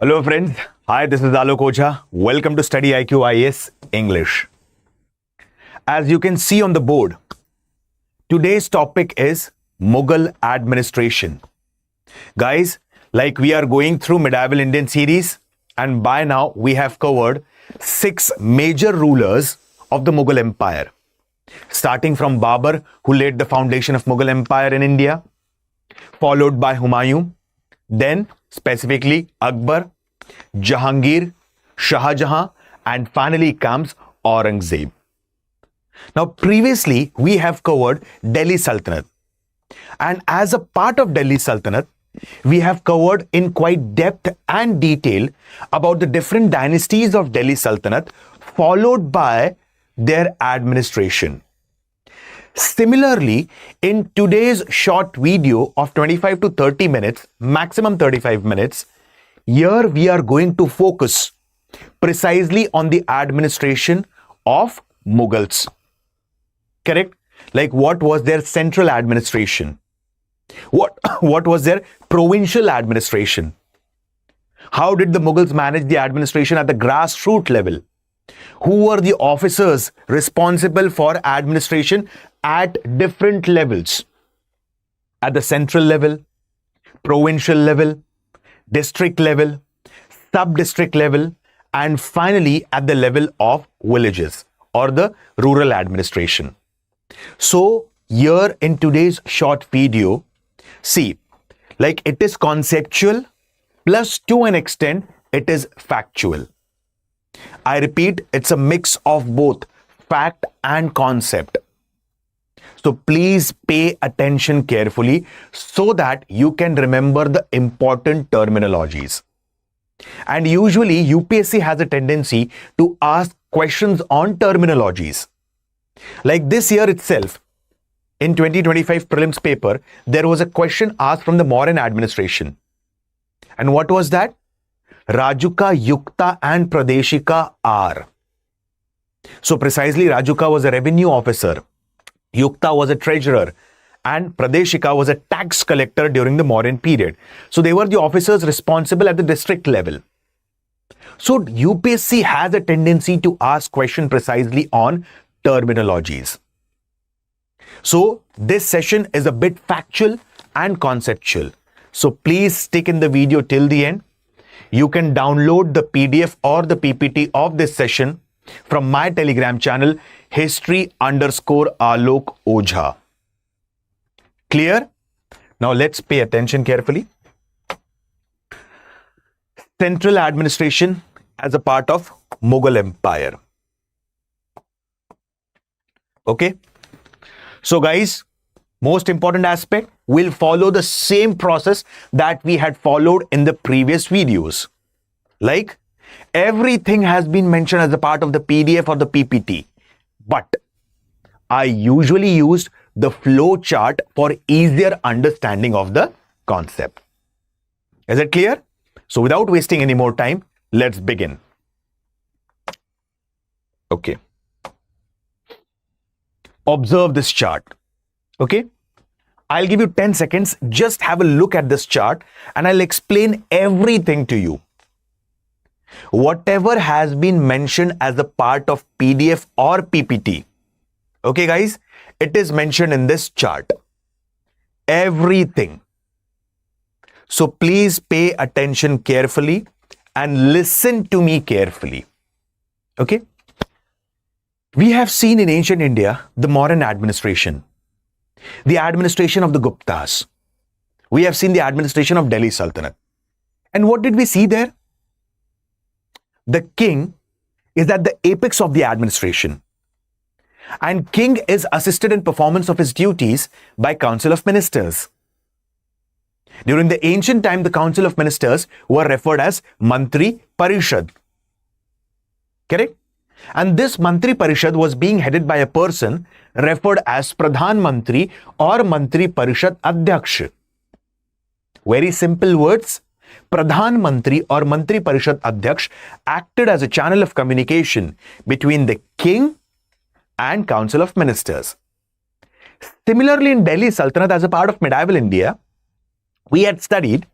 Hello friends, hi, this is Alok Ojha. Welcome to StudyIQ IAS English. As you can see on the board, today's topic is Mughal administration. Guys, like we are going through Medieval Indian series, and by now we have covered 6 major rulers of the Mughal Empire. Starting from Babur, who laid the foundation of Mughal Empire in India, followed by Humayun, then specifically Akbar, Jahangir, Shah Jahan, and finally comes Aurangzeb. Now previously we have covered Delhi Sultanate, and as a part of Delhi Sultanate we have covered in quite depth and detail about the different dynasties of Delhi Sultanate followed by their administration. Similarly, in today's short video of 25 to 30 minutes, maximum 35 minutes, here we are going to focus precisely on the administration of Mughals. Correct? Like what was their central administration? What was their provincial administration? How did the Mughals manage the administration at the grassroots level? Who were the officers responsible for administration at different levels? At the central level, provincial level, district level, sub-district level, and finally at the level of villages or the rural administration. So here in today's short video, see, like it is conceptual plus to an extent it is factual. I repeat, it's a mix of both fact and concept. So please pay attention carefully so that you can remember the important terminologies. And usually UPSC has a tendency to ask questions on terminologies. Like this year itself, in 2025 prelims paper, there was a question asked from the Mauryan administration. And what was that? Rajuka, Yukta and Pradeshika are. So precisely Rajuka was a revenue officer, Yukta was a treasurer, and Pradeshika was a tax collector during the Mauryan period. So they were the officers responsible at the district level. So UPSC has a tendency to ask questions precisely on terminologies. So this session is a bit factual and conceptual. So please stick in the video till the end. You can download the PDF or the PPT of this session from my Telegram channel, history_Alok Ojha. Clear? Now let's pay attention carefully. Central administration as a part of Mughal Empire. Okay. So guys, most important aspect, we'll follow the same process that we had followed in the previous videos. Like everything has been mentioned as a part of the PDF or the PPT, but I usually used the flow chart for easier understanding of the concept. Is it clear? So without wasting any more time, let's begin. Okay. Observe this chart. Okay. I'll give you 10 seconds. Just have a look at this chart and I'll explain everything to you. Whatever has been mentioned as a part of PDF or PPT. Okay, guys, it is mentioned in this chart. Everything. So please pay attention carefully and listen to me carefully. Okay. We have seen in ancient India the Mauryan administration, the administration of the Guptas. We have seen the administration of Delhi Sultanate. And what did we see there? The king is at the apex of the administration. And king is assisted in performance of his duties by Council of Ministers. During the ancient time, the Council of Ministers were referred as Mantri Parishad. Correct? And this Mantri Parishad was being headed by a person referred as Pradhan Mantri or Mantri Parishad Adhyaksh. Very simple words. Pradhan Mantri or Mantri Parishad Adhyaksh acted as a channel of communication between the king and Council of Ministers. Similarly, in Delhi Sultanate, as a part of medieval India, we had studied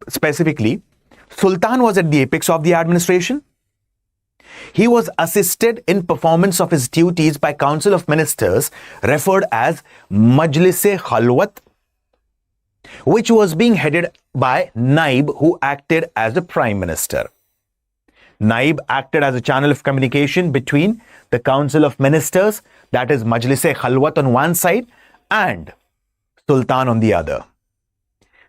specifically Sultan was at the apex of the administration. He was assisted in performance of his duties by Council of Ministers referred as Majlis-e-Khalwat, which was being headed by Naib, who acted as the Prime Minister. Naib acted as a channel of communication between the Council of Ministers, that is Majlis-e-Khalwat on one side, and Sultan on the other.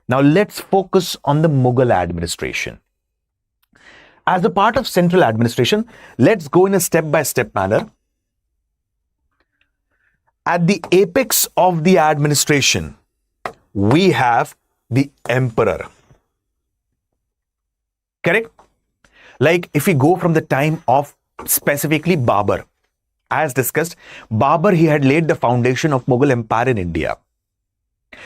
Now let's focus on the Mughal administration. As a part of central administration, let's go in a step-by-step manner. At the apex of the administration, we have the emperor. Correct? Like if we go from the time of specifically Babur, as discussed, Babur, he had laid the foundation of Mughal Empire in India.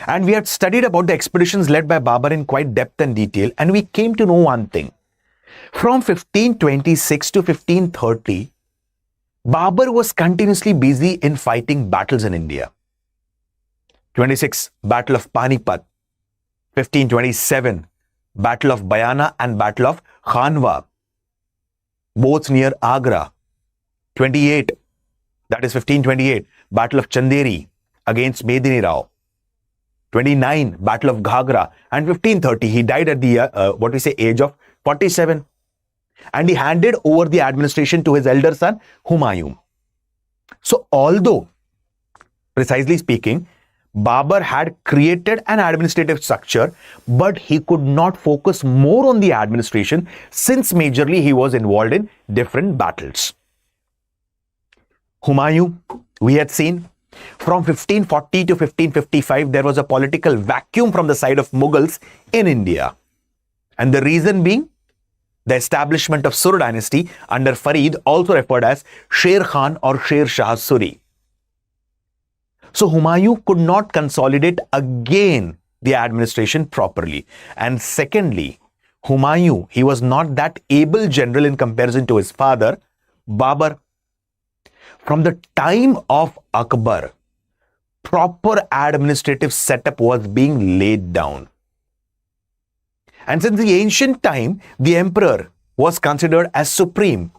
And we had studied about the expeditions led by Babur in quite depth and detail, and we came to know one thing. From 1526 to 1530, Babur was continuously busy in fighting battles in India. 26, Battle of Panipat. 1527, Battle of Bayana and Battle of Khanwa, both near Agra. 28, that is 1528, Battle of Chanderi against Medini Rao. 29, Battle of Ghagra, and 1530, he died at the age of 47, and he handed over the administration to his elder son Humayun. So although, precisely speaking, Babur had created an administrative structure, but he could not focus more on the administration since majorly he was involved in different battles. Humayun, we had seen, from 1540 to 1555, there was a political vacuum from the side of Mughals in India. And the reason being, the establishment of Sur dynasty under Farid, also referred as Sher Khan or Sher Shah Suri. So Humayun could not consolidate again the administration properly. And secondly, Humayun, he was not that able general in comparison to his father, Babur. From the time of Akbar, proper administrative setup was being laid down. And since the ancient time, the emperor was considered as supreme.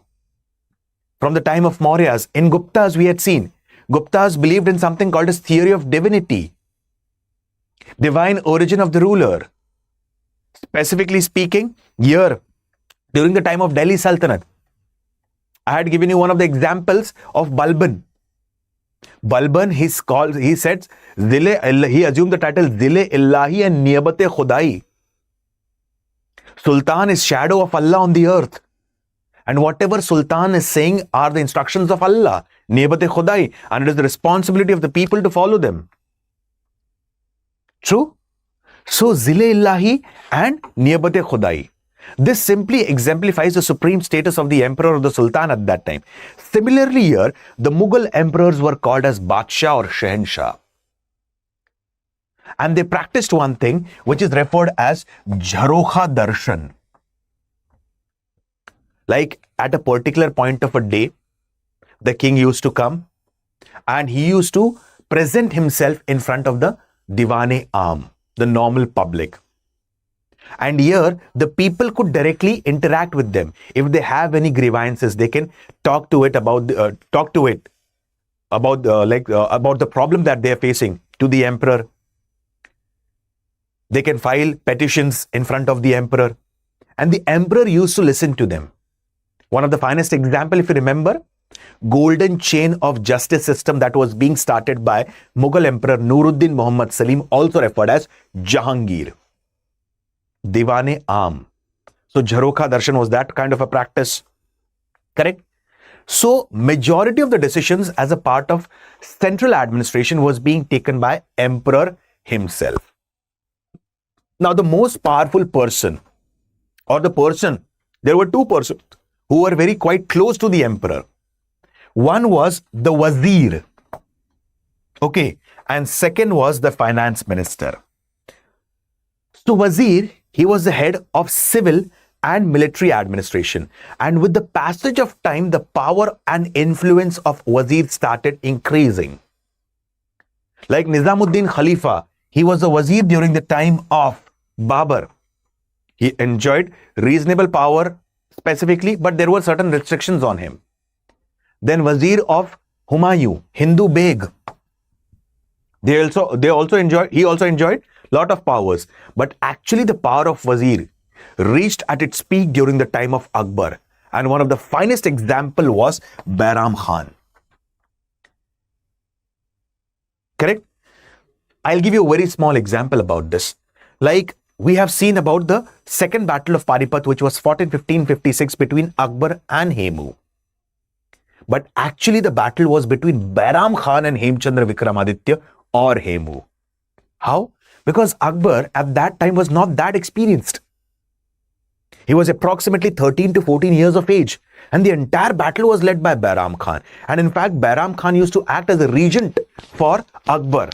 From the time of Mauryas, in Guptas we had seen, Guptas believed in something called as theory of divinity, divine origin of the ruler. Specifically speaking, here, during the time of Delhi Sultanate, I had given you one of the examples of Balban. Balban, he said, he assumed the title Zile Illahi and Niyabate Khudai. Sultan is shadow of Allah on the earth. And whatever Sultan is saying are the instructions of Allah, Niyabate Khudai, and it is the responsibility of the people to follow them. True? So, Zile Illahi and Niyabate Khudai. This simply exemplifies the supreme status of the emperor or the sultan at that time. Similarly here, the Mughal emperors were called as Badshah or Shahenshah. And they practiced one thing which is referred as Jharokha Darshan. Like at a particular point of a day, the king used to come and he used to present himself in front of the Diwan-e-Aam, the normal public. And here, the people could directly interact with them. If they have any grievances, they can talk to it about the problem that they are facing to the emperor. They can file petitions in front of the emperor, and the emperor used to listen to them. One of the finest example, if you remember, golden chain of justice system that was being started by Mughal Emperor Nuruddin Muhammad Salim, also referred as Jahangir. Diwan-e-Aam. So Jharokha Darshan was that kind of a practice. Correct? So majority of the decisions as a part of central administration was being taken by emperor himself. Now the most powerful person, there were two persons who were very quite close to the emperor. One was the wazir. Okay. And second was the finance minister. So wazir, he was the head of civil and military administration. And with the passage of time, the power and influence of wazir started increasing. Like Nizamuddin Khalifa, he was a wazir during the time of Babur. He enjoyed reasonable power specifically, but there were certain restrictions on him. Then Wazir of Humayun, Hindu Beg. He also enjoyed lot of powers, but actually the power of Wazir reached at its peak during the time of Akbar, and one of the finest example was Bairam Khan. Correct? I'll give you a very small example about this. Like we have seen about the second battle of Panipat, which was fought in 1556 between Akbar and Hemu. But actually the battle was between Bairam Khan and Hemchandra Vikramaditya or Hemu. How? Because Akbar at that time was not that experienced. He was approximately 13 to 14 years of age, and the entire battle was led by Bairam Khan. And in fact, Bairam Khan used to act as a regent for Akbar.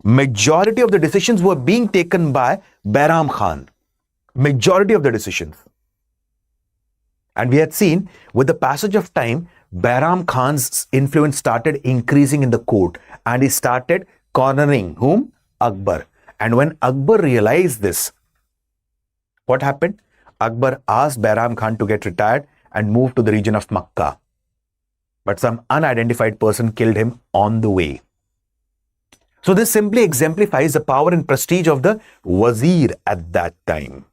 Majority of the decisions were being taken by Bairam Khan. Majority of the decisions. And we had seen with the passage of time, Bairam Khan's influence started increasing in the court, and he started cornering whom? Akbar. And when Akbar realized this, what happened? Akbar asked Bairam Khan to get retired and move to the region of Makkah. But some unidentified person killed him on the way. So this simply exemplifies the power and prestige of the Wazir at that time.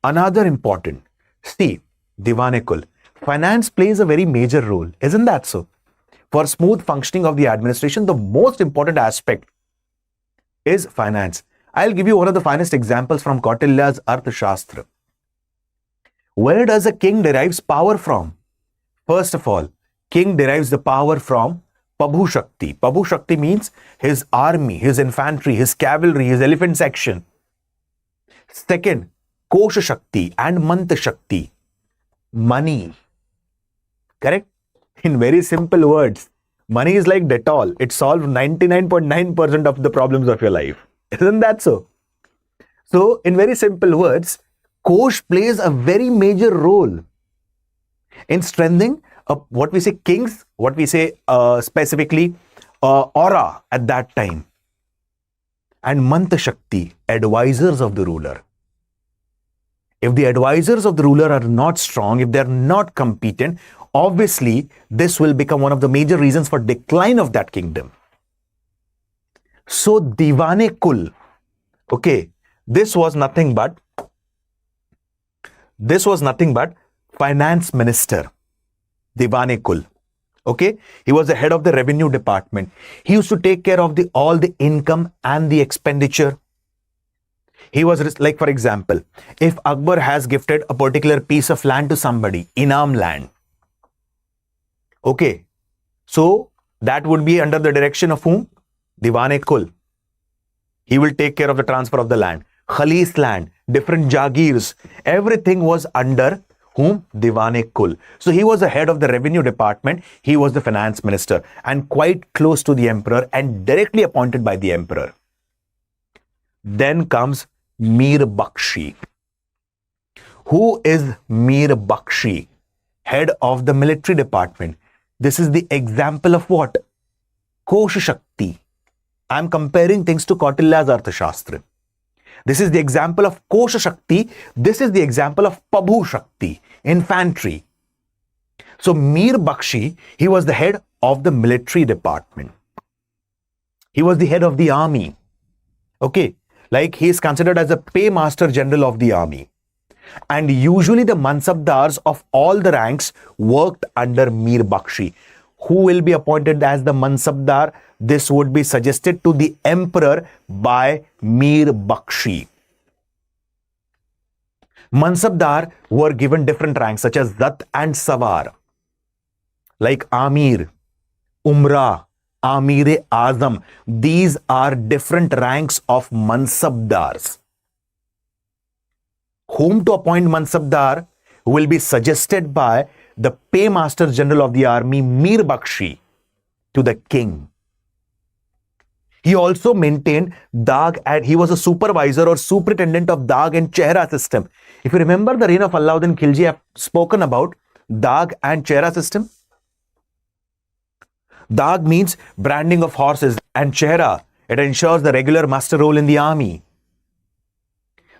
Another important, see, Diwane-Kul, finance plays a very major role, isn't that so? For smooth functioning of the administration, the most important aspect is finance. I'll give you one of the finest examples from Kautilya's Arthashastra. Where does a king derives power from? First of all, king derives the power from Pabhu Shakti. Pabhu Shakti means his army, his infantry, his cavalry, his elephant section. Second, Kosha Shakti and Mant Shakti. Money. Correct? In very simple words, money is like Dettol. It solves 99.9% of the problems of your life. Isn't that so? So, in very simple words, Kosh plays a very major role in strengthening what we say kings, what we say specifically aura at that time. And Mant Shakti, advisors of the ruler. If the advisors of the ruler are not strong, if they are not competent, obviously this will become one of the major reasons for decline of that kingdom. So Diwane-Kul, okay, this was nothing but finance minister, Diwane-Kul. Okay, he was the head of the revenue department. He used to take care of all the income and the expenditure. He was like, for example, if Akbar has gifted a particular piece of land to somebody, Inam land. Okay, so that would be under the direction of whom? Diwane-Kul. He will take care of the transfer of the land. Khalis land, different Jagirs, everything was under whom? Diwane-Kul. So he was the head of the revenue department. He was the finance minister and quite close to the emperor and directly appointed by the emperor. Then comes Mir Bakshi. Who is Mir Bakshi? Head of the military department. This is the example of what? Kosh Shakti. I am comparing things to Kautilya's Arthashastra. This is the example of Kosh Shakti. This is the example of Pabhu Shakti, infantry. So Mir Bakshi, he was the head of the military department. He was the head of the army. Okay, like he is considered as a paymaster general of the army. And usually the Mansabdars of all the ranks worked under Mir Bakshi. Who will be appointed as the Mansabdar? This would be suggested to the emperor by Mir Bakshi. Mansabdar were given different ranks such as Zat and Sawar, like Amir, Umrah, Amir-e Azam. These are different ranks of Mansabdars. Whom to appoint Mansabdar will be suggested by the Paymaster General of the Army, Mir Bakshi, to the king. He also maintained Dag, and he was a supervisor or superintendent of Dag and Chehra system. If you remember the reign of Alauddin Khilji, I have spoken about Dag and Chehra system. Dag means branding of horses, and Chehra, it ensures the regular muster roll in the army.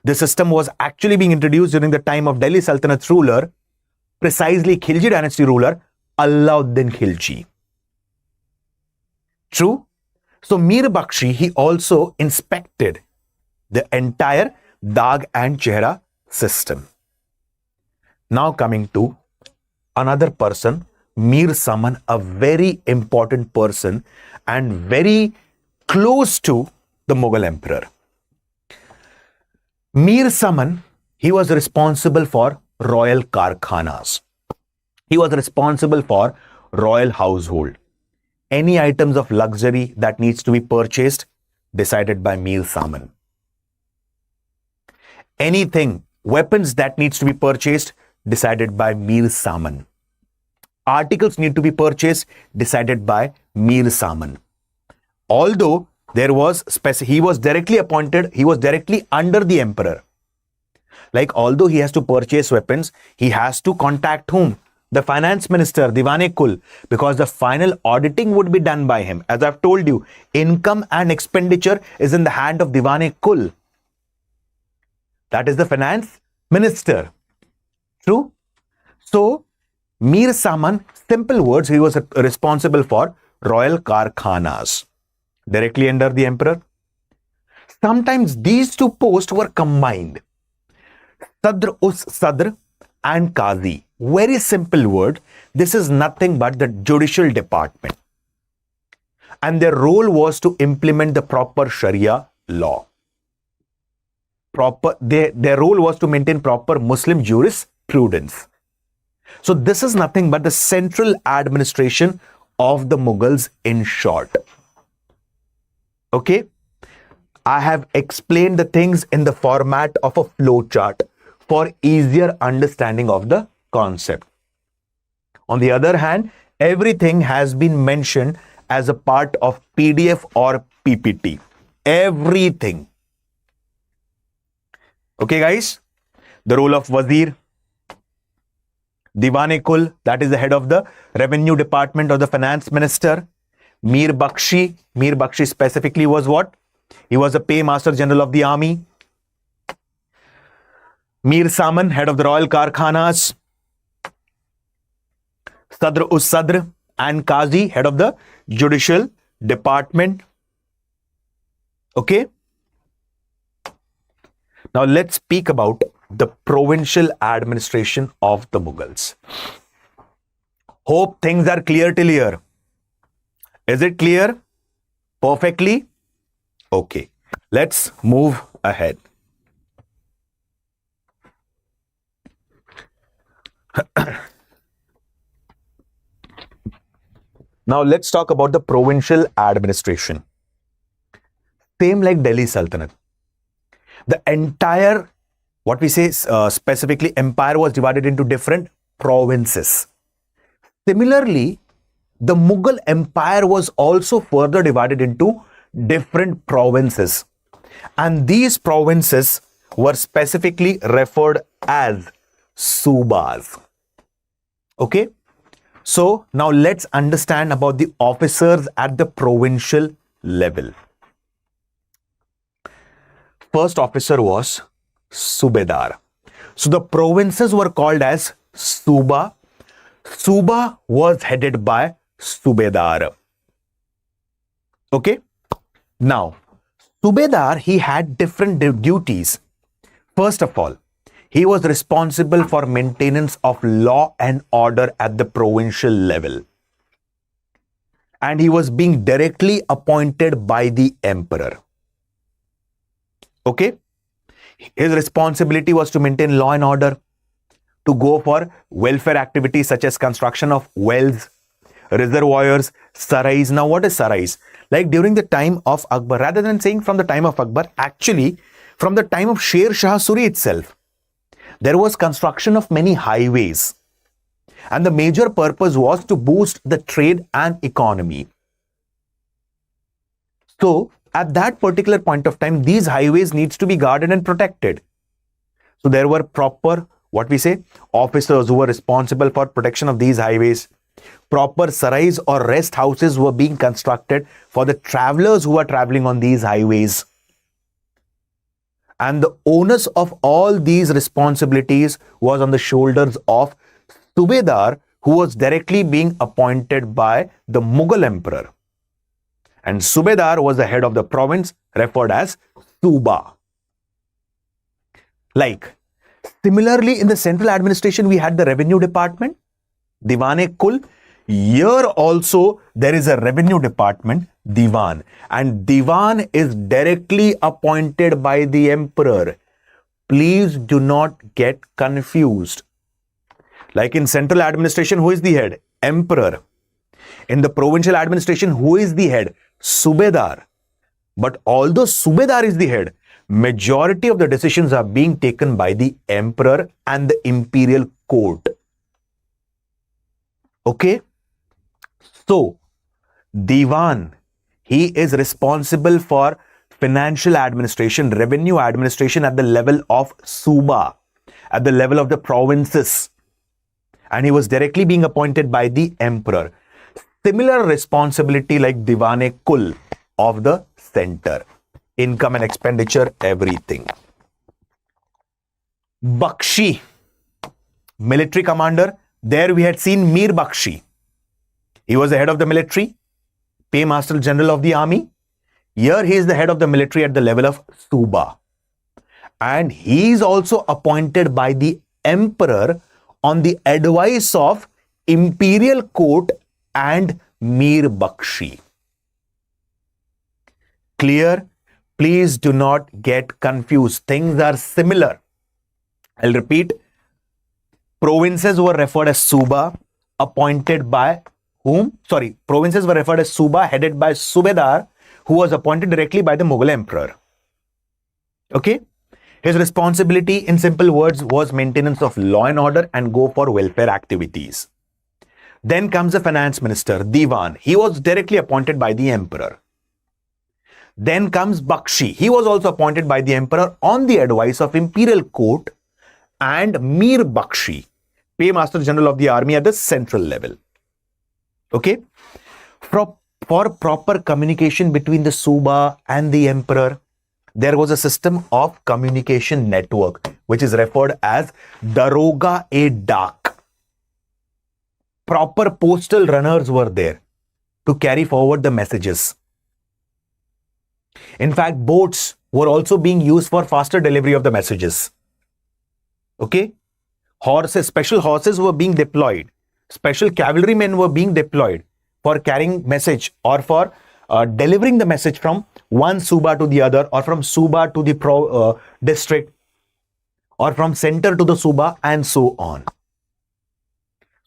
This system was actually being introduced during the time of Delhi Sultanate ruler, precisely Khilji dynasty ruler, Alauddin Khilji. True? So Mir Bakshi, he also inspected the entire Dag and Chehra system. Now coming to another person, Mir Saman, a very important person and very close to the Mughal emperor. Mir Saman, he was responsible for royal karkhanas. He was responsible for royal household. Any items of luxury that needs to be purchased, decided by Mir Saman. Anything, weapons that needs to be purchased, decided by Mir Saman. Articles need to be purchased, decided by Mir Saman. Although he was directly appointed, he was directly under the emperor. Like, although he has to purchase weapons, he has to contact whom? The finance minister, Diwan-e-Kul, because the final auditing would be done by him. As I've told you, income and expenditure is in the hand of Diwan-e-Kul. That is the finance minister. True? So, Mir Saman, simple words, he was responsible for royal karkhanas, directly under the emperor. Sometimes these two posts were combined. Sadr and Qazi. Very simple word. This is nothing but the judicial department. And their role was to implement the proper Sharia law. Their role was to maintain proper Muslim jurisprudence. So this is nothing but the central administration of the Mughals in short. Okay? I have explained the things in the format of a flow chart for easier understanding of the concept. On the other hand, everything has been mentioned as a part of PDF or PPT. Everything. Okay, guys? The role of Wazir, Diwan-e-Kul, that is the head of the revenue department or the finance minister. Mir Bakshi specifically was what? He was a paymaster general of the army. Mir Saman, head of the royal karkhanas. Sadr and Qazi, head of the judicial department. Okay? Now let's speak about the provincial administration of the Mughals. Hope things are clear till here. Is it clear? Perfectly? Okay. Let's move ahead. Now let's talk about the provincial administration. Same like Delhi Sultanate. The entire, what we say specifically, empire was divided into different provinces. Similarly, the Mughal empire was also further divided into different provinces. And these provinces were specifically referred as subas. Okay? So now let's understand about the officers at the provincial level. First officer was Subedar. So the provinces were called as Suba. Suba was headed by Subedar. Okay? Now, Subedar, he had different duties. First of all, he was responsible for maintenance of law and order at the provincial level. And he was being directly appointed by the emperor. Okay? His responsibility was to maintain law and order, to go for welfare activities such as construction of wells, reservoirs, sarais. Now, what is sarais? Like during the time of Akbar, rather than saying from the time of Akbar, actually from the time of Sher Shah Suri itself, there was construction of many highways. And the major purpose was to boost the trade and economy. So, at that particular point of time, these highways needs to be guarded and protected. So, there were proper, what we say, officers who were responsible for protection of these highways. Proper sarais or rest houses were being constructed for the travelers who are traveling on these highways. And the onus of all these responsibilities was on the shoulders of Subedar, who was directly being appointed by the Mughal emperor. And Subedar was the head of the province, referred as Suba. Like, similarly, in the central administration, we had the revenue department, Diwan-e-Kul. Here also, there is a revenue department, Diwan. And Diwan is directly appointed by the emperor. Please do not get confused. Like in central administration, who is the head? Emperor. In the provincial administration, who is the head? Subedar. But although Subedar is the head, majority of the decisions are being taken by the emperor and the imperial court. Okay? So, Diwan, he is responsible for financial administration, revenue administration at the level of Suba, at the level of the provinces. And he was directly being appointed by the emperor. Similar responsibility like Diwan-e-Kul of the center. Income and expenditure, everything. Bakshi, military commander. There we had seen Mir Bakshi. He was the head of the military, paymaster general of the army. Here he is the head of the military at the level of Suba. And he is also appointed by the emperor on the advice of imperial court and Mir Bakshi. Clear? Please do not get confused. Things are similar. I'll repeat. Provinces were referred as Suba, appointed by whom? Sorry, provinces were referred as Suba, headed by Subedar, who was appointed directly by the Mughal emperor. Okay? His responsibility, in simple words, was maintenance of law and order and go for welfare activities. Then comes the finance minister, Diwan. He was directly appointed by the emperor. Then comes Bakshi. He was also appointed by the emperor on the advice of imperial court and Mir Bakshi, paymaster general of the army at the central level. Okay? For proper communication between the Suba and the emperor, there was a system of communication network, which is referred as Daroga-e-Dak. Proper postal runners were there to carry forward the messages. In fact, boats were also being used for faster delivery of the messages. Okay? Horses, special horses were being deployed. Special cavalrymen were being deployed for carrying message or for delivering the message from one Suba to the other, or from Suba to the district, or from center to the Suba, and so on.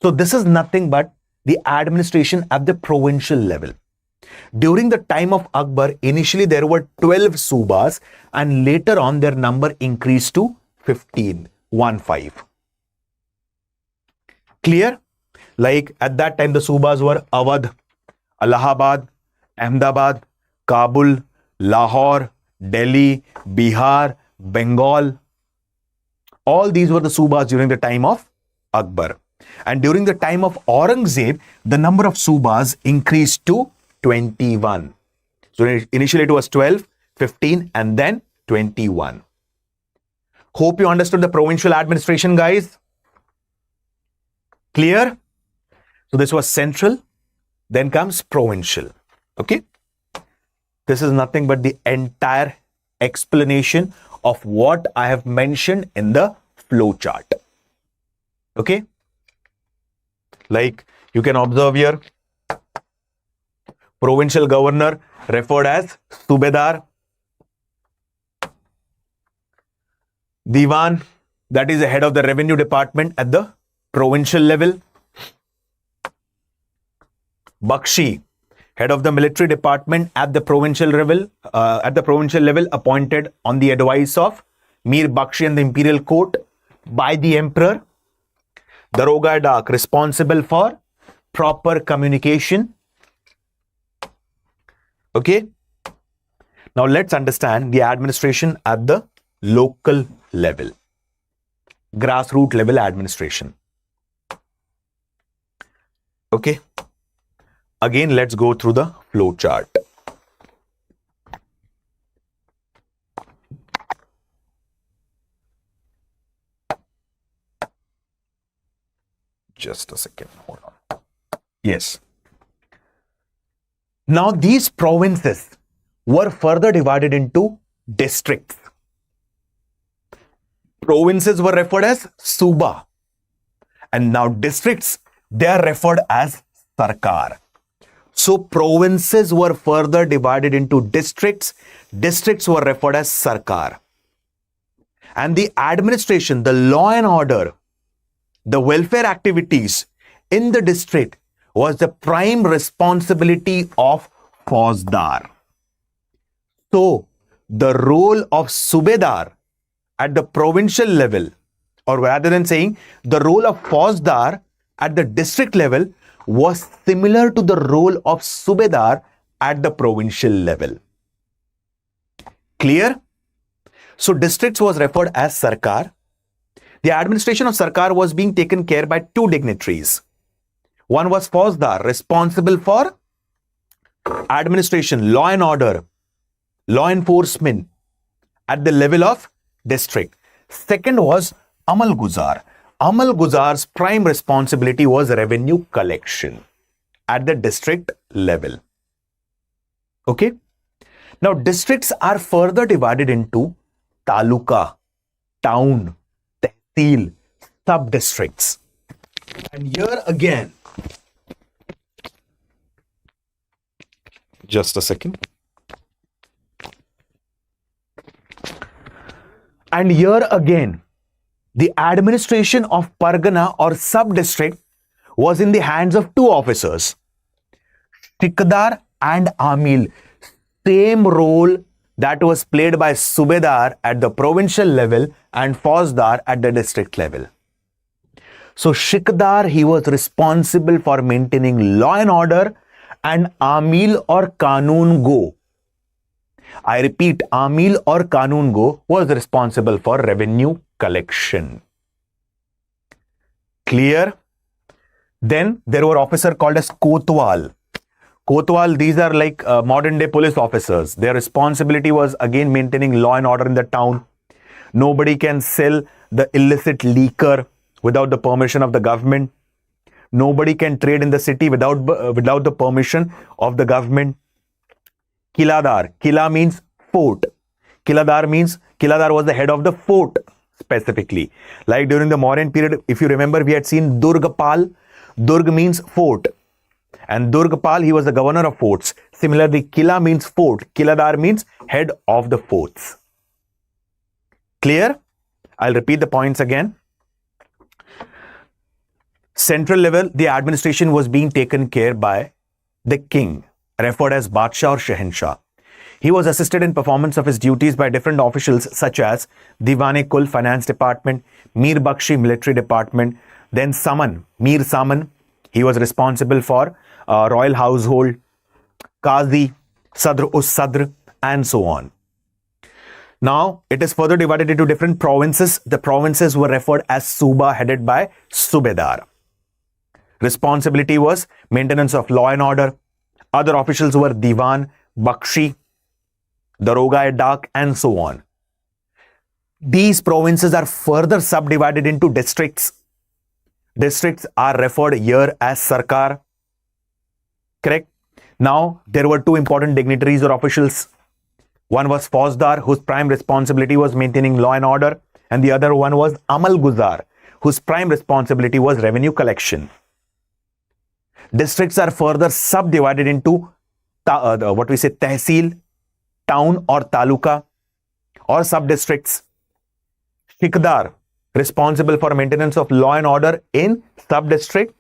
So this is nothing but the administration at the provincial level. During the time of Akbar, initially there were 12 Subas, and later on their number increased to 15. Clear? Like at that time the Subas were Awadh, Allahabad, Ahmedabad, Kabul, Lahore, Delhi, Bihar, Bengal. All these were the Subas during the time of Akbar. And during the time of Aurangzeb, the number of Subas increased to 21. So initially it was 12, 15, and then 21. Hope you understood the provincial administration, guys. Clear? So this was central, then comes provincial. Okay? This is nothing but the entire explanation of what I have mentioned in the flow chart. Okay? Like you can observe here, provincial governor referred as Subedar. Diwan, that is the head of the revenue department at the provincial level. Bakshi, head of the military department at the provincial level, appointed on the advice of Mir Bakshi and the imperial court by the emperor. Daroga-e-Dak, responsible for proper communication. Okay. Now let's understand the administration at the local level, grassroots level administration. Okay. Again, let's go through the flow chart. Just a second. Hold on. Yes. Now these provinces were further divided into districts. Provinces were referred as Suba. And now districts, they are referred as Sarkar. So provinces were further divided into districts. Districts were referred as Sarkar. And the administration, the law and order, the welfare activities in the district was the prime responsibility of Fauzdar. So the role of Subedar at the provincial level, or rather than saying the role of Fauzdar at the district level, was similar to the role of Subedar at the provincial level. Clear? So districts was referred as Sarkar. The administration of Sarkar was being taken care by two dignitaries. One was Fauzdar, responsible for administration, law and order, law enforcement at the level of district. Second was Amal Guzar. Amal Guzar's prime responsibility was revenue collection at the district level. Okay. Now districts are further divided into taluka, town, tehsil, sub-districts. And here again, just a second. And here again, the administration of Pargana or sub-district was in the hands of two officers, Tikdar and Amil. Same role that was played by Subedar at the provincial level and Fauzdar at the district level. So Shikdar, he was responsible for maintaining law and order, and Amil or Kanun Go, I repeat, Amil or Kanun Go was responsible for revenue collection. Clear? Then there were officers called as Kotwal. Kotwal, these are like modern day police officers. Their responsibility was again maintaining law and order in the town. Nobody can sell the illicit liquor without the permission of the government. Nobody can trade in the city without the permission of the government. Kiladar. Kila means fort. Kiladar was the head of the fort specifically. Like during the Mauryan period, if you remember, we had seen Durgapal. Durg means fort. And Durgapal, he was the governor of forts. Similarly, Kila means fort. Kiladar means head of the forts. Clear? I'll repeat the points again. Central level, the administration was being taken care by the king, referred as Badshah or Shahenshah. He was assisted in performance of his duties by different officials such as Diwan-e-Kul, Finance Department, Mir Bakshi, Military Department, then Saman, Mir Saman, he was responsible for royal household, Qazi, Sadr-us-Sadr, and so on. Now, it is further divided into different provinces. The provinces were referred as Suba, headed by Subedar. Responsibility was maintenance of law and order. Other officials were Diwan, Bakshi, Daroga-e-Dak, and so on. These provinces are further subdivided into districts. Districts are referred here as Sarkar. Correct? Now, there were two important dignitaries or officials. One was Fauzdar, whose prime responsibility was maintaining law and order, and the other one was Amal Guzar, whose prime responsibility was revenue collection. Districts are further subdivided into tehsil, town or taluka, or sub-districts. Shikdar, responsible for maintenance of law and order in sub-district,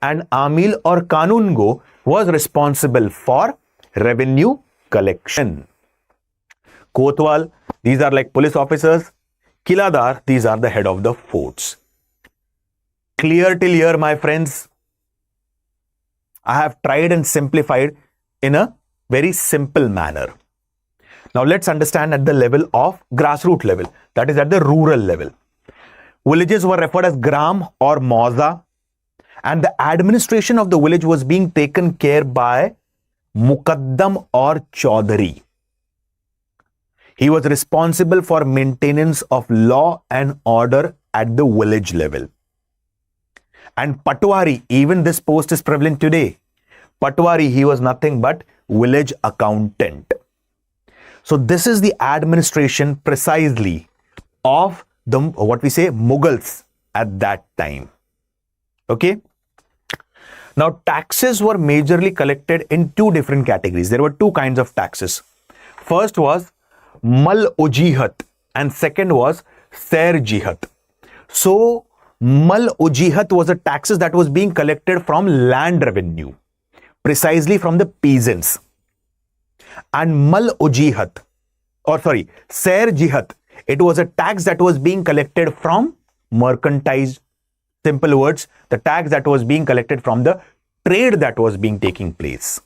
and Amil or Kanun Go was responsible for revenue collection. Kotwal, these are like police officers. Kiladar, these are the head of the forts. Clear till here, my friends? I have tried and simplified in a very simple manner. Now let's understand at the level of grassroots level, that is at the rural level. Villages were referred as Gram or Mauza, and the administration of the village was being taken care by Muqaddam or Chaudhary. He was responsible for maintenance of law and order at the village level. And Patwari, even this post is prevalent today. Patwari, he was nothing but village accountant. So this is the administration precisely of the, what we say, Mughals at that time. Okay. Now taxes were majorly collected in two different categories. There were two kinds of taxes. First was Mal Ujihat and second was Ser Jihat. So Mal Ujihat was a taxes that was being collected from land revenue, precisely from the peasants. And Mal Ujihat, or sorry, Ser Jihat, it was a tax that was being collected from mercantile. Simple words, the tax that was being collected from the trade that was being taking place.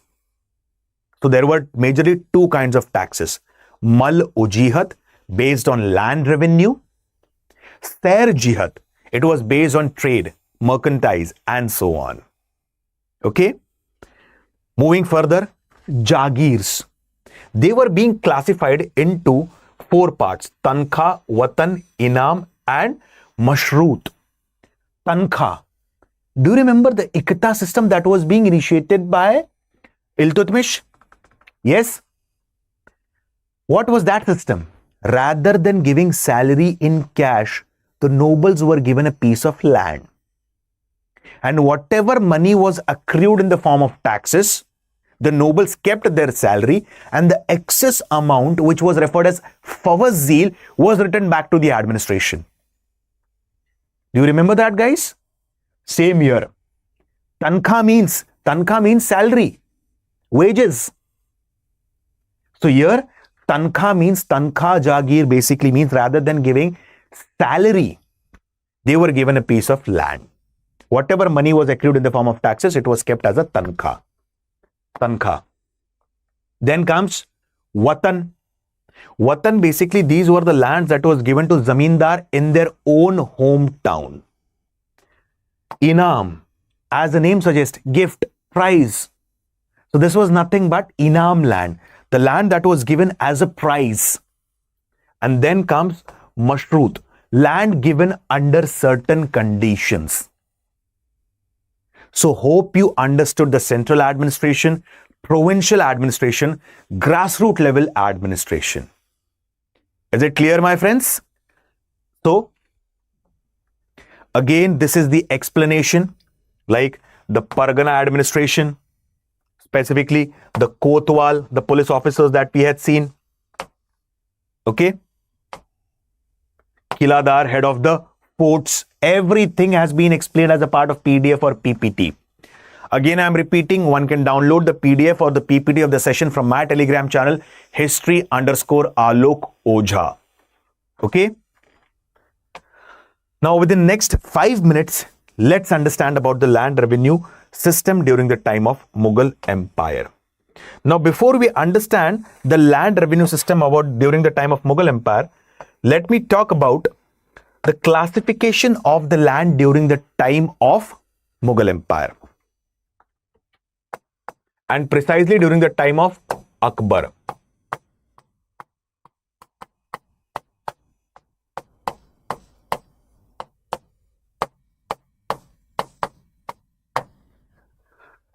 So there were majorly two kinds of taxes. Mal Ujihat, based on land revenue. Ser Jihat, it was based on trade, mercantile, and so on. Okay. Moving further, Jagirs. They were being classified into four parts: Tankha, Watan, Inam, and Mashroot. Tankha. Do you remember the Ikta system that was being initiated by Iltutmish? Yes. What was that system? Rather than giving salary in cash, the nobles were given a piece of land. And whatever money was accrued in the form of taxes, the nobles kept their salary, and the excess amount, which was referred as fawazil, was returned back to the administration. Do you remember that, guys? Same here. Tankha means salary, wages. So here, Tankha means, Tankha Jagir basically means rather than giving salary, they were given a piece of land. Whatever money was accrued in the form of taxes, it was kept as a Tankha. Tankha. Then comes Watan. Watan, basically these were the lands that was given to Zamindar in their own hometown. Inam, as the name suggests, gift, prize. So this was nothing but Inam land, the land that was given as a prize. And then comes Mashroot, land given under certain conditions. So hope you understood the central administration, provincial administration, grassroots level administration. Is it clear, my friends? So again, this is the explanation, like the Pargana administration, specifically the Kotwal, the police officers that we had seen. Okay. Kiladar, head of the forts, everything has been explained as a part of PDF or PPT. Again, I am repeating, one can download the PDF or the PPT of the session from my Telegram channel, history_Alok Ojha. Okay. Now, within next 5 minutes, let's understand about the land revenue system during the time of Mughal Empire. Now, before we understand the land revenue system during the time of Mughal Empire, let me talk about the classification of the land during the time of Mughal Empire, and precisely during the time of Akbar.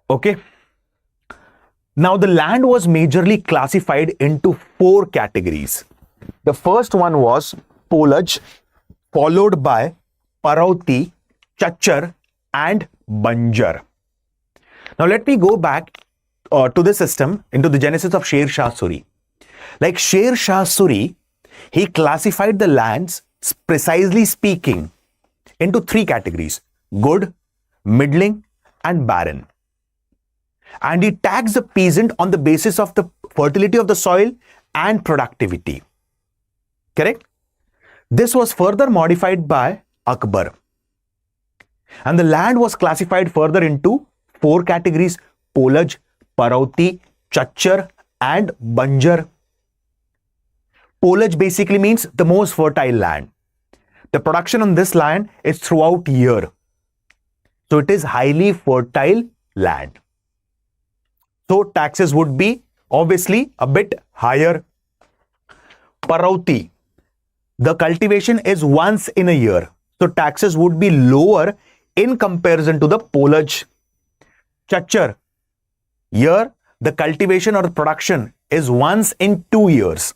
Okay. Now the land was majorly classified into four categories. The first one was Polaj, followed by Parauti, Chachar, and Banjar. Now let me go back to the system, into the genesis of Sher Shah Suri. Like Sher Shah Suri, he classified the lands, precisely speaking, into three categories: good, middling, and barren. And he taxed the peasant on the basis of the fertility of the soil and productivity. Correct? This was further modified by Akbar. And the land was classified further into four categories: Polaj, Parauti, Chachar, and Banjar. Polaj basically means the most fertile land. The production on this land is throughout year. So it is highly fertile land. So taxes would be obviously a bit higher. Parauti, the cultivation is once in a year. So taxes would be lower in comparison to the polaj, chachar. Here, the cultivation or production is once in 2 years.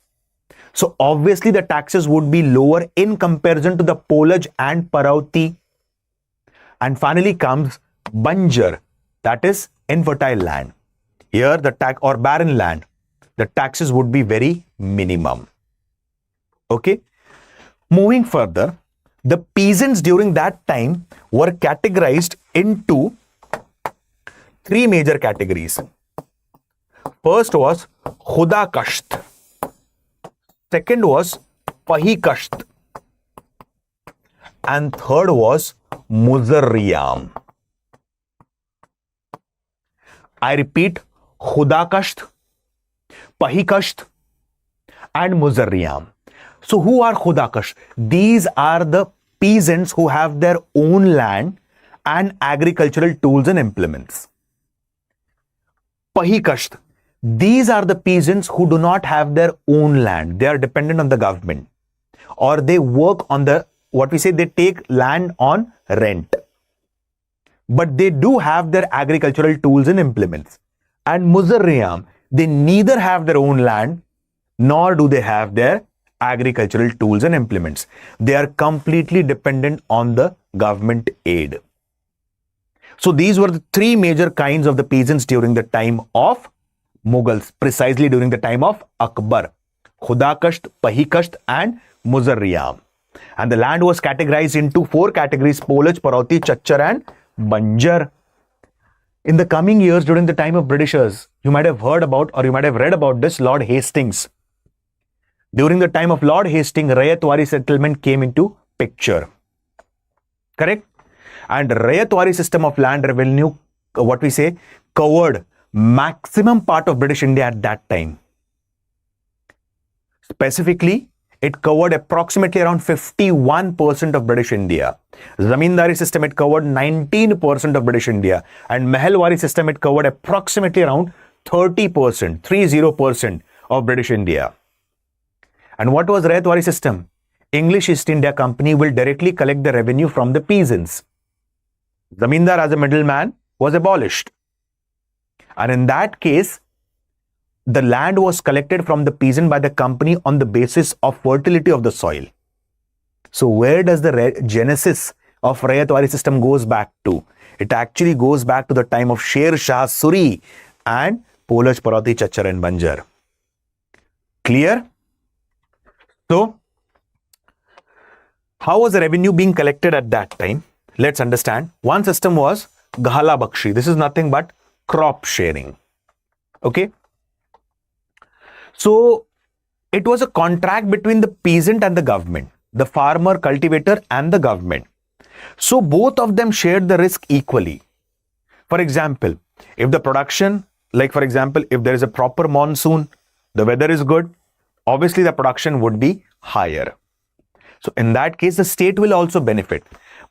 So obviously the taxes would be lower in comparison to the polaj and parauti. And finally comes banjar, that is infertile land. Here the tax or barren land, the taxes would be very minimum. Okay. Moving further, the peasants during that time were categorized into 3 major categories. First was khuda kasht. Second was pahi kasht. And third was muzarriyam. I repeat, khuda kasht, pahi kasht, and muzarriyam. So who are khuda kasht? These are the peasants who have their own land and agricultural tools and implements. Pahi kasht. These are the peasants who do not have their own land. They are dependent on the government, or they work on the, what we say, they take land on rent. But they do have their agricultural tools and implements. And muzarriyam, they neither have their own land, nor do they have their agricultural tools and implements. They are completely dependent on the government aid. So these were the 3 major kinds of the peasants during the time of Mughals, precisely during the time of Akbar. Khuda kasht, pahi kasht, and muzarriyam. And the land was categorized into 4 categories: polaj, parauti, chachar, and banjar. In the coming years, during the time of Britishers, you might have heard about, or you might have read about this, Lord Hastings. During the time of Lord Hastings, Rayatwari settlement came into picture. Correct? And Rayatwari system of land revenue, what we say, covered maximum part of British India at that time. Specifically, it covered approximately around 51% of British India. Zamindari system, it covered 19% of British India. And Mahalwari system, it covered approximately around 30% of British India. And what was Rayatwari system? English East India Company will directly collect the revenue from the peasants. Zamindar as a middleman was abolished. And in that case, the land was collected from the peasant by the company on the basis of fertility of the soil. So where does the genesis of Rayatwari system goes back to? It actually goes back to the time of Sher Shah Suri and Polaj, Parauti, Chachar, and Banjar. Clear? So, how was the revenue being collected at that time? Let's understand. One system was Ghala Bakshi. This is nothing but crop sharing. Okay. So it was a contract between the peasant and the government, the farmer, cultivator, and the government. So both of them shared the risk equally. For example, if the production, like for example, if there is a proper monsoon, the weather is good, obviously the production would be higher. So in that case, the state will also benefit.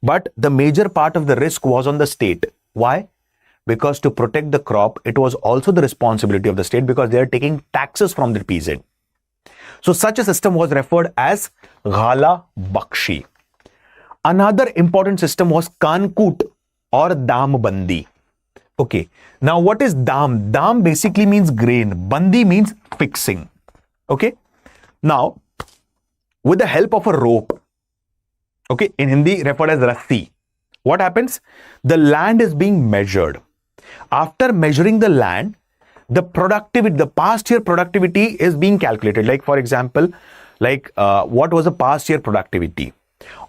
But the major part of the risk was on the state. Why? Because to protect the crop, it was also the responsibility of the state, because they are taking taxes from the peasant. So such a system was referred as Ghala Bakshi. Another important system was Kankut or Dam Bandi. Okay. Now what is Dam? Dam basically means grain. Bandi means fixing. Okay. Now, with the help of a rope, okay, in Hindi referred as Rassi, what happens? The land is being measured. After measuring the land, the productivity, the past year productivity is being calculated. Like for example, what was the past year productivity?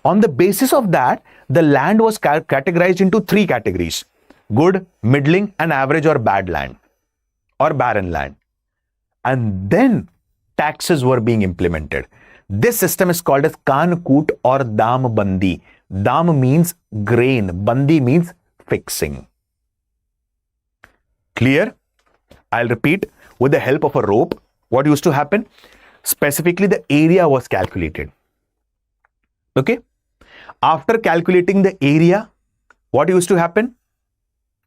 On the basis of that, the land was categorized into 3 categories: good, middling, and average or bad land or barren land. And then taxes were being implemented. This system is called as Kankut or Dam Bandi. Dam means grain, Bandi means fixing. Clear? I'll repeat. With the help of a rope, what used to happen? Specifically, the area was calculated. Okay? After calculating the area, what used to happen?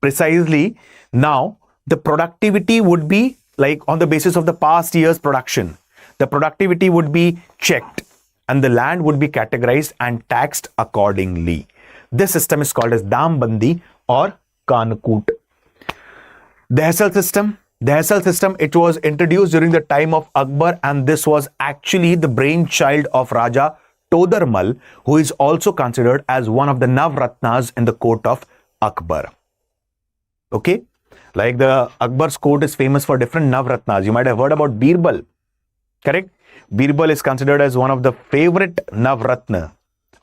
Precisely, now the productivity would be like on the basis of the past year's production. The productivity would be checked and the land would be categorized and taxed accordingly. This system is called as Dambandi or Kanakut. The Hessel system, it was introduced during the time of Akbar, and this was actually the brainchild of Raja Todarmal, who is also considered as one of the Navratnas in the court of Akbar. Okay, like the Akbar's court is famous for different Navratnas. You might have heard about Birbal, correct? Birbal is considered as one of the favorite Navratna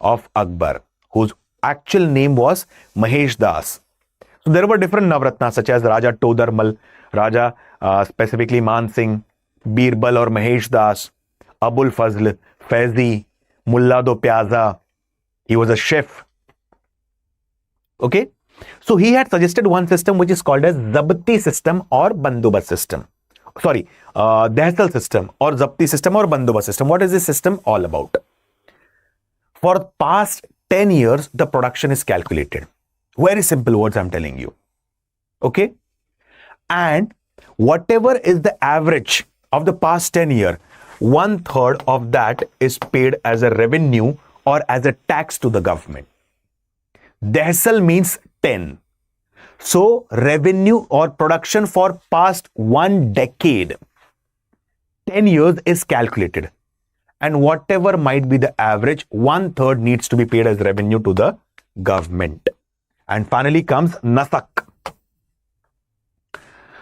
of Akbar, whose actual name was Mahesh Das. So there were different Navratnas such as Raja Todarmal, Raja specifically Man Singh, Birbal or Mahesh Das, Abul Fazl, Faizi, Mulla do Pyaza. He was a chef. Okay. So he had suggested one system which is called as Zabti system or Bandobast system. Sorry, the Hessel system or Zabti system or Bandobast system. What is this system all about? For past 10 years, the production is calculated. Very simple words I'm telling you. Okay. And whatever is the average of the past 10 years, 1/3 of that is paid as a revenue or as a tax to the government. Decimal means 10. So revenue or production for past 1 decade, 10 years is calculated. And whatever might be the average, 1/3 needs to be paid as revenue to the government. And finally comes Nasak.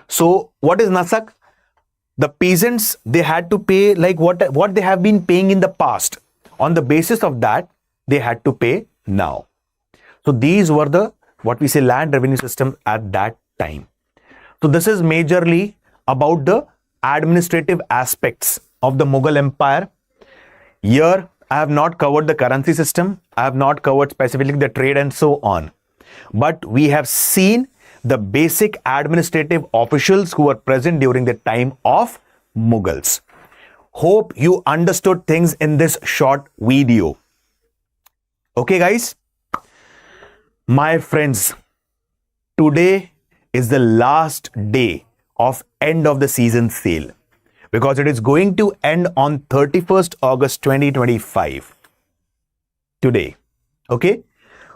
So what is Nasak? The peasants, they had to pay like what they have been paying in the past. On the basis of that, they had to pay now. So these were the, what we say, land revenue system at that time. So this is majorly about the administrative aspects of the Mughal Empire. Here, I have not covered the currency system. I have not covered specifically the trade and so on. But we have seen the basic administrative officials who were present during the time of Mughals. Hope you understood things in this short video. Okay, guys? My friends, today is the last day of end of the season sale because it is going to end on 31st August 2025. Today. Okay?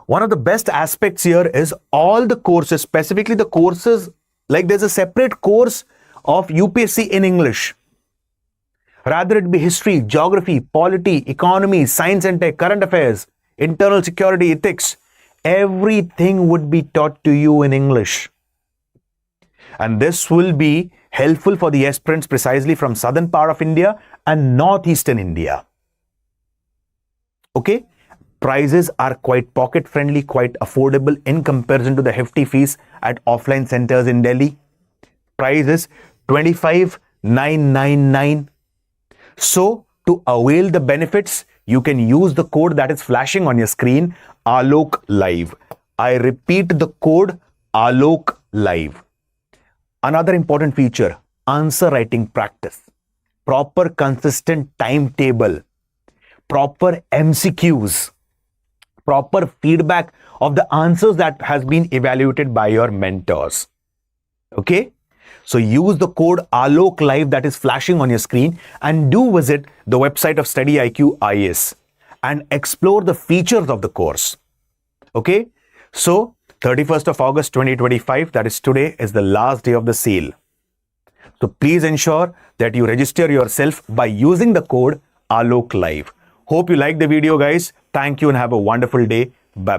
One of the best aspects here is all the courses, specifically the courses, like there's a separate course of UPSC in English. Rather it be history, geography, polity, economy, science and tech, current affairs, internal security, ethics, everything would be taught to you in English. And this will be helpful for the aspirants precisely from southern part of India and northeastern India. Okay? Prices are quite pocket friendly, quite affordable in comparison to the hefty fees at offline centers in Delhi. Price is 25,999. So to avail the benefits, you can use the code that is flashing on your screen, Alok Live. I repeat the code Alok Live. Another important feature, answer writing practice, proper consistent timetable, proper MCQs, proper feedback of the answers that has been evaluated by your mentors. Okay? So use the code Alok Live that is flashing on your screen and do visit the website of StudyIQ IAS and explore the features of the course. Okay? So 31st of August 2025, that is today, is the last day of the sale. So please ensure that you register yourself by using the code Alok Live. Hope you like the video, guys. Thank you and have a wonderful day. Bye.